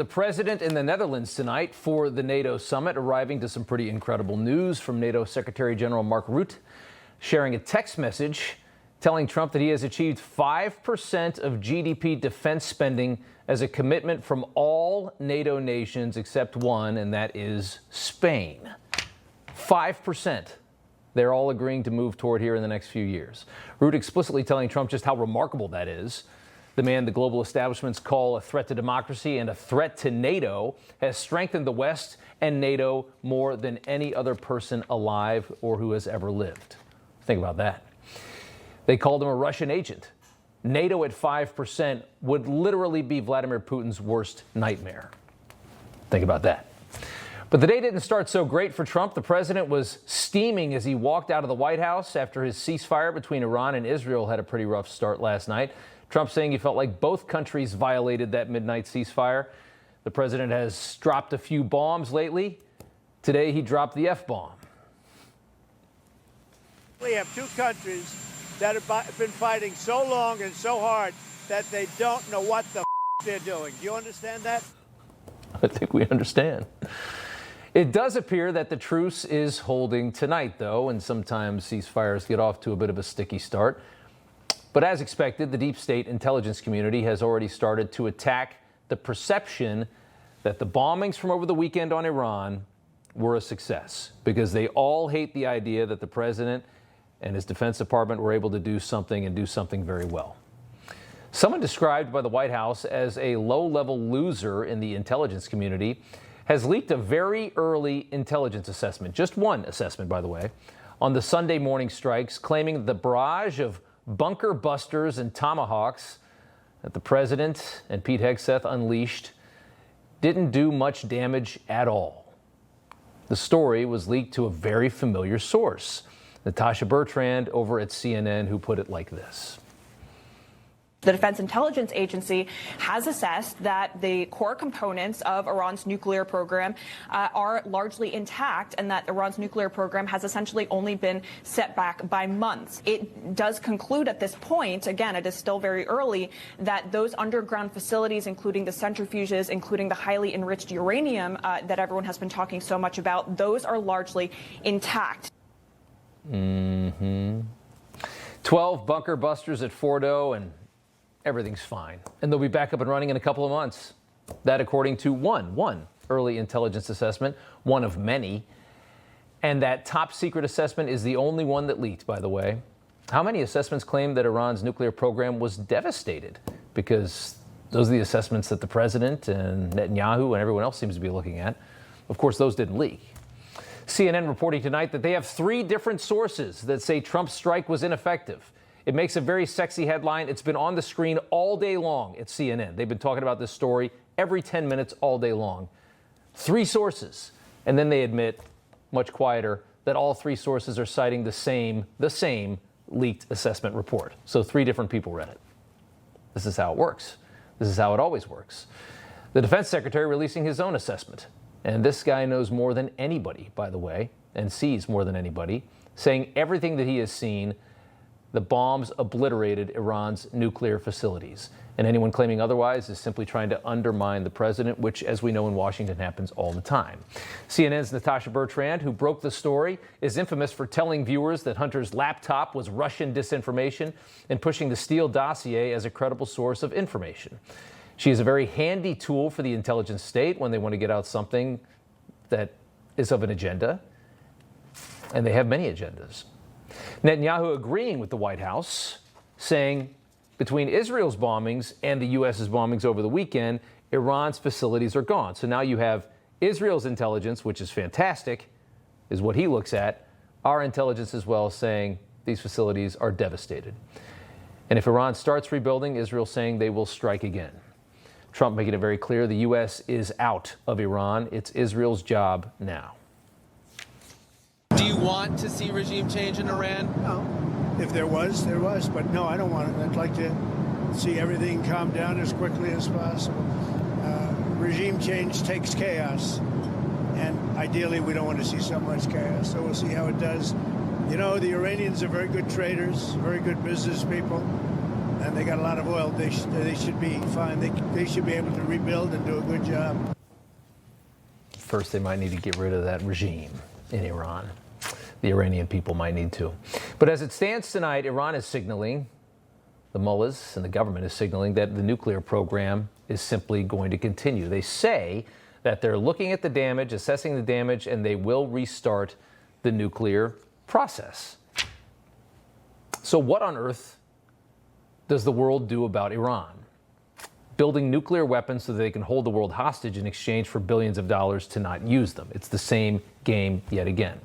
The president in the Netherlands tonight for the NATO summit, arriving to some pretty incredible news from NATO Secretary General Mark Rutte, sharing a text message telling Trump that he has achieved 5% of GDP defense spending as a commitment from all NATO nations except one, and that is Spain. 5%. They're all agreeing to move toward here in the next few years. Rutte explicitly telling Trump just how remarkable that is. The man the global establishments call a threat to democracy and a threat to NATO has strengthened the West and NATO more than any other person alive or who has ever lived. Think about that. They called him a Russian agent. NATO at 5% would literally be Vladimir Putin's worst nightmare. Think about that. But the day didn't start so great for Trump. The president was steaming as he walked out of the White House after his ceasefire between Iran and Israel had a pretty rough start last night. Trump saying he felt like both countries violated that midnight ceasefire. The president has dropped a few bombs lately. Today he dropped the F-bomb. We have two countries that have been fighting so long and so hard that they don't know what the they're doing. Do you understand that? I think we understand. It does appear that the truce is holding tonight, though, and sometimes ceasefires get off to a bit of a sticky start. But as expected, the deep state intelligence community has already started to attack the perception that the bombings from over the weekend on Iran were a success, because they all hate the idea that the president and his Defense Department were able to do something and do something very well. Someone described by the White House as a low-level loser in the intelligence community has leaked a very early intelligence assessment, just one assessment, by the way, on the Sunday morning strikes, claiming the barrage of bunker busters and tomahawks that the president and Pete Hegseth unleashed didn't do much damage at all. The story was leaked to a very familiar source, Natasha Bertrand over at CNN, who put it like this. The Defense Intelligence Agency has assessed that the core components of Iran's nuclear program are largely intact, and that Iran's nuclear program has essentially only been set back by months. It does conclude at this point, again, it is still very early, that those underground facilities, including the centrifuges, including the highly enriched uranium that everyone has been talking so much about, those are largely intact. 12 bunker busters at Fordo, and everything's fine. And they'll be back up and running in a couple of months. That according to one early intelligence assessment, one of many. And that top secret assessment is the only one that leaked, by the way. How many assessments claim that Iran's nuclear program was devastated? Because those are the assessments that the president and Netanyahu and everyone else seems to be looking at. Of course, those didn't leak. CNN reporting tonight that they have 3 different sources that say Trump's strike was ineffective. It makes a very sexy headline. It's been on the screen all day long at CNN. They've been talking about this story every 10 minutes all day long. 3 sources. And then they admit, much quieter, that all 3 sources are citing the same leaked assessment report. So 3 different people read it. This is how it works. This is how it always works. The defense secretary releasing his own assessment. And this guy knows more than anybody, by the way, and sees more than anybody, saying everything that he has seen, the bombs obliterated Iran's nuclear facilities. And anyone claiming otherwise is simply trying to undermine the president, which, as we know in Washington, happens all the time. CNN's Natasha Bertrand, who broke the story, is infamous for telling viewers that Hunter's laptop was Russian disinformation and pushing the Steele dossier as a credible source of information. She is a very handy tool for the intelligence state when they want to get out something that is of an agenda. And they have many agendas. Netanyahu agreeing with the White House, saying between Israel's bombings and the U.S.'s bombings over the weekend, Iran's facilities are gone. So now you have Israel's intelligence, which is fantastic, is what he looks at. Our intelligence as well saying these facilities are devastated. And if Iran starts rebuilding, Israel saying they will strike again. Trump making it very clear the U.S. is out of Iran. It's Israel's job now. Do you want to see regime change in Iran? No. If there was, there was. But no, I don't want it. I'd like to see everything calm down as quickly as possible. Regime change takes chaos. And ideally, we don't want to see so much chaos. So we'll see how it does. You know, the Iranians are very good traders, very good business people. and they got a lot of oil. They should be fine. They should be able to rebuild and do a good job. First, they might need to get rid of that regime in Iran. The Iranian people might need to. But as it stands tonight, Iran is signaling, the mullahs and the government is signaling that the nuclear program is simply going to continue. They say that they're looking at the damage, assessing the damage, and they will restart the nuclear process. So what on earth does the world do about Iran? Building nuclear weapons so that they can hold the world hostage in exchange for billions of dollars to not use them. It's the same game yet again.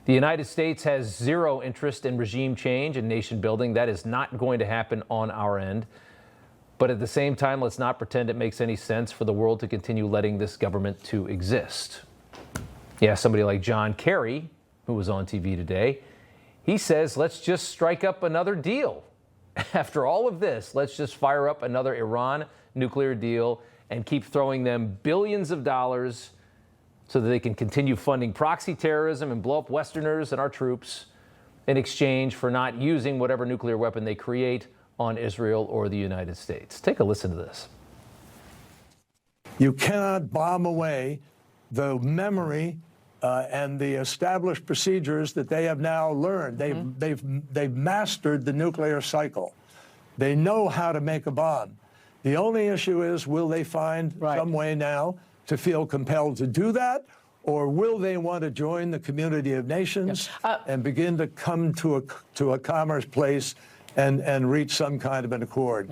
The United States has zero interest in regime change and nation building. That is not going to happen on our end. But at the same time, let's not pretend it makes any sense for the world to continue letting this government to exist. Yeah, somebody like John Kerry, who was on TV today, he says, let's just strike up another deal. After all of this, let's just fire up another Iran nuclear deal and keep throwing them billions of dollars so that they can continue funding proxy terrorism and blow up Westerners and our troops in exchange for not using whatever nuclear weapon they create on Israel or the United States. Take a listen to this. You cannot bomb away the memory and the established procedures that they have now learned. They've mastered the nuclear cycle. They know how to make a bomb. The only issue is, will they find some way now to feel compelled to do that, or will they want to join the community of nations and begin to come to a commerce place and reach some kind of an accord?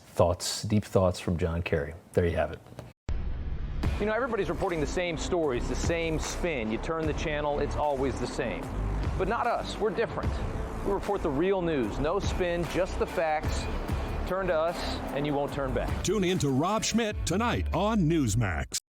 Thoughts, deep thoughts from John Kerry. There you have it. You know, everybody's reporting the same stories, the same spin. You turn the channel, it's always the same. But not us. We're different. We report the real news. No spin, just the facts. Turn to us, and you won't turn back. Tune in to Rob Schmitt tonight on Newsmax.